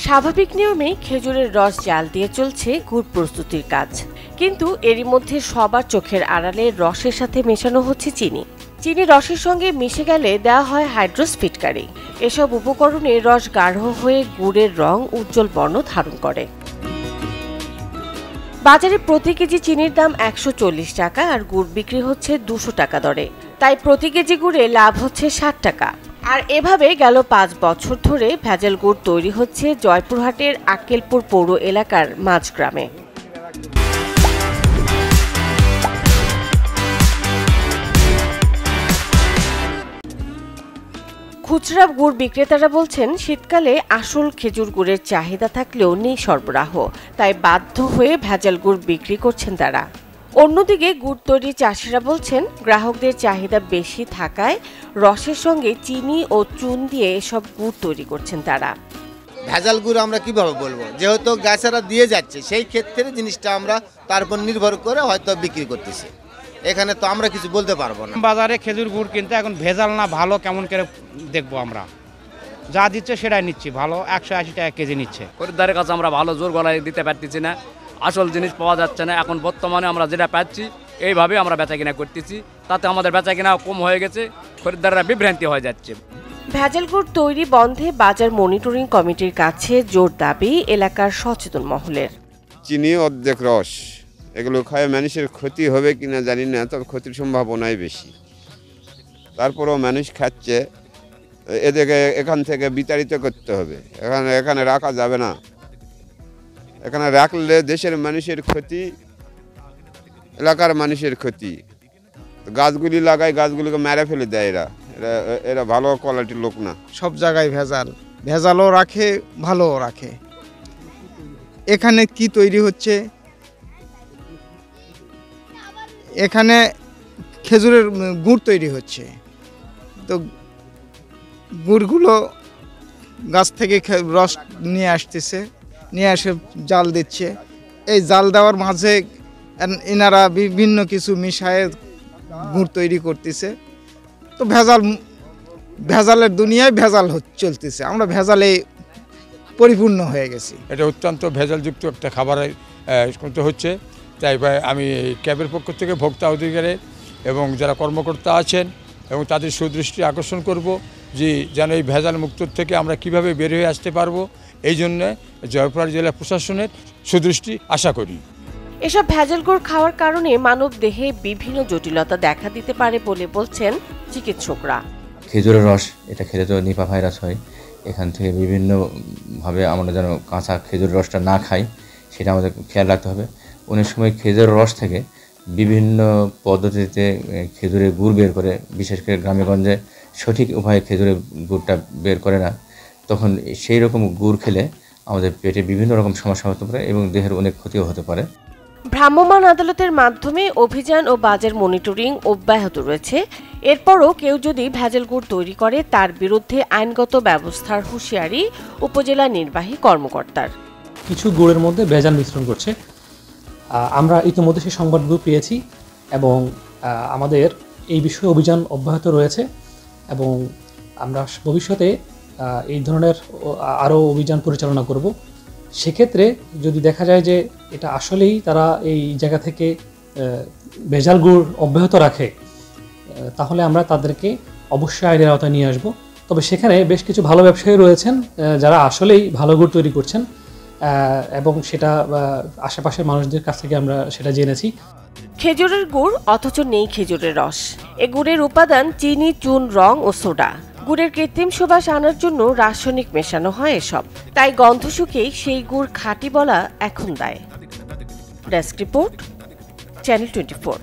স্বাভাবিক নিয়মেই খেজুরের রস জাল দিয়ে চলছে গুড় প্রস্তুতির কাজ, কিন্তু এরই মধ্যে সবার চোখের আড়ালে রসের সাথে মেশানো হচ্ছে চিনি। চিনি রসের সঙ্গে মিশে গেলে দেওয়া হয় হাইড্রোস ফিটকারি। এসব উপকরণে রস গাঢ় হয়ে গুড়ের রং উজ্জ্বল বর্ণ ধারণ করে। বাজারে প্রতি কেজি চিনির দাম ১৪০ টাকা আর গুড় বিক্রি হচ্ছে ২০০ টাকা দরে। তাই প্রতি কেজি গুড়ে লাভ হচ্ছে ৬০ টাকা। আর এভাবে গেল ৫ বছর ধরে ভেজাল গুড় তৈরি হচ্ছে জয়পুরহাটের আক্কেলপুর পৌর এলাকার মাঝগ্রামে। খুচরা গুড় বিক্রেতারা বলছেন, শীতকালে আসল খেজুর গুড়ের চাহিদা থাকলেও নেই সরবরাহ, তাই বাধ্য হয়ে ভেজাল গুড় বিক্রি করছেন তারা। অন্যদিকে গুড় তৈরি চাষিরা বলছেন, গ্রাহকদের চাহিদা বেশি থাকায় রসের সঙ্গে চিনি ও চুন দিয়ে এসব গুড় তৈরি করছেন তারা। ভেজাল গুড় আমরা কিভাবে বলবো, যেহেতু গাছেরা দিয়ে যাচ্ছে সেই ক্ষেত্রে জিনিসটা আমরা তার উপর নির্ভর করে হয়তো বিক্রি করতেছি। এখানে তো আমরা কিছু বলতে পারবো না। বাজারে খেজুর গুড় কিন্তু এখন ভেজাল না ভালো কেমন করে দেখবো, আমরা যা দিচ্ছে সেটাই নিচ্ছি, ভালো ১৮০ টাকা কেজি নিচ্ছে। খরিদ্দারের কাছে আমরা ভালো জোর গলায় দিতে পারতেছি না, আসল জিনিস পাওয়া যাচ্ছে না। এখন বর্তমানে আমরা যেটা পাচ্ছি এইভাবে আমরা বেচা কিনা করতেছি, তাতে আমাদের বেচা কিনা কম হয়ে গেছে, খরিদ্দাররা বিভ্রান্তি হয়ে যাচ্ছে। ভেজাল গুড় তৈরি বন্ধে বাজার মনিটরিং কমিটির কাছে জোর দাবি এলাকার সচেতন মহলের। চিনি অর্ধেক রস, এগুলো খায় মানুষের ক্ষতি হবে কিনা জানি না, তবে ক্ষতির সম্ভাবনাই বেশি। তারপরেও মানুষ খাচ্ছে, এদেরকে এখান থেকে বিতাড়িত করতে হবে। এখানে রাখা যাবে না, এখানে রাখলে দেশের মানুষের ক্ষতি, এলাকার মানুষের ক্ষতি। গাছগুলি লাগায়, গাছগুলিকে মেরে ফেলে দেয় এরা ভালো কোয়ালিটির লোক না। সব জায়গায় ভেজালও রাখে, ভালোও রাখে। এখানে কি তৈরি হচ্ছে, এখানে খেজুরের গুড় তৈরি হচ্ছে, তো গুড়গুলো গাছ থেকে রস নিয়ে আসতেছে, নিয়ে এসে জাল দিচ্ছে। এই জাল দেওয়ার মাঝে এনারা বিভিন্ন কিছু মিশায়ে গুড় তৈরি করতেছে। তো ভেজালের দুনিয়ায় ভেজাল চলতেছে, আমরা ভেজালে পরিপূর্ণ হয়ে গেছি। এটা অত্যন্ত ভেজালযুক্ত একটা খাবার হচ্ছে। তাই আমি ক্যাবের পক্ষ থেকে ভোক্তা অধিকারে এবং যারা কর্মকর্তা আছেন এবং তাদের সুদৃষ্টি আকর্ষণ করব যে যেন এই ভেজাল মুক্ত থেকে আমরা কিভাবে বের হয়ে আসতে পারবো, এই জন্য জয়পুরহাট জেলা প্রশাসনের সুদৃষ্টি আশা করি। এসব ভেজাল গুড় খাওয়ার কারণে মানব দেহে বিভিন্ন জটিলতা দেখা দিতে পারে বলে বলছেন চিকিৎসকরা। খেজুরের রস এটা খেলে তো নিপা ভাইরাস হয়, এখান থেকে বিভিন্নভাবে আমরা যেন কাঁচা খেজুরের রসটা না খাই সেটা আমাদের খেয়াল রাখতে হবে। অনেক সময় খেজুরের রস থেকে বিভিন্ন পদ্ধতিতে খেজুরের গুড় বের করে, বিশেষ করে গ্রামেগঞ্জে সঠিক উপায়ে খেজুরের গুড়টা বের করে না, তখন সেই রকম গুড় খেলে আমাদের পেটে বিভিন্ন রকম সমস্যা হতে পারে এবং দেহের অনেক ক্ষতিও হতে পারে। ভ্রাম্যমাণ আদালতের মাধ্যমে অভিযান ও বাজার মনিটরিং অব্যাহত রয়েছে। এরপরও কেউ যদি ভেজাল গুড় তৈরি করে তার বিরুদ্ধে আইনগত ব্যবস্থার হুঁশিয়ারি উপজেলা নির্বাহী কর্মকর্তার। কিছু গুড়ের মধ্যে ভেজাল মিশ্রণ করছে, আমরা ইতিমধ্যে সেই সংবাদগুলো পেয়েছি এবং আমাদের এই বিষয়ে অভিযান অব্যাহত রয়েছে এবং আমরা ভবিষ্যতে এই ধরনের আরও অভিযান পরিচালনা করব। সেক্ষেত্রে যদি দেখা যায় যে এটা আসলেই তারা এই জায়গা থেকে ভেজাল গুড় অব্যাহত রাখে, তাহলে আমরা তাদেরকে অবশ্যই আইনের আওতায় নিয়ে আসব। তবে সেখানে বেশ কিছু ভালো ব্যবসায়ী রয়েছেন যারা আসলেই ভালো গুড় তৈরি করছেন এবং সেটা আশেপাশের মানুষদের কাছ থেকে আমরা সেটা জেনেছি। খেজুরের গুড় অথচ নেই খেজুরের রস। এ গুড়ের উপাদান চিনি, চুন, রং ও সোডা। গুড়ের কৃত্রিম সুবাস আনার জন্য রাসায়নিক মেশানো হয় এসব, তাই গন্ধ শুকেই সেই গুড় খাঁটি বলা এখন দায়। Desk report, channel 24।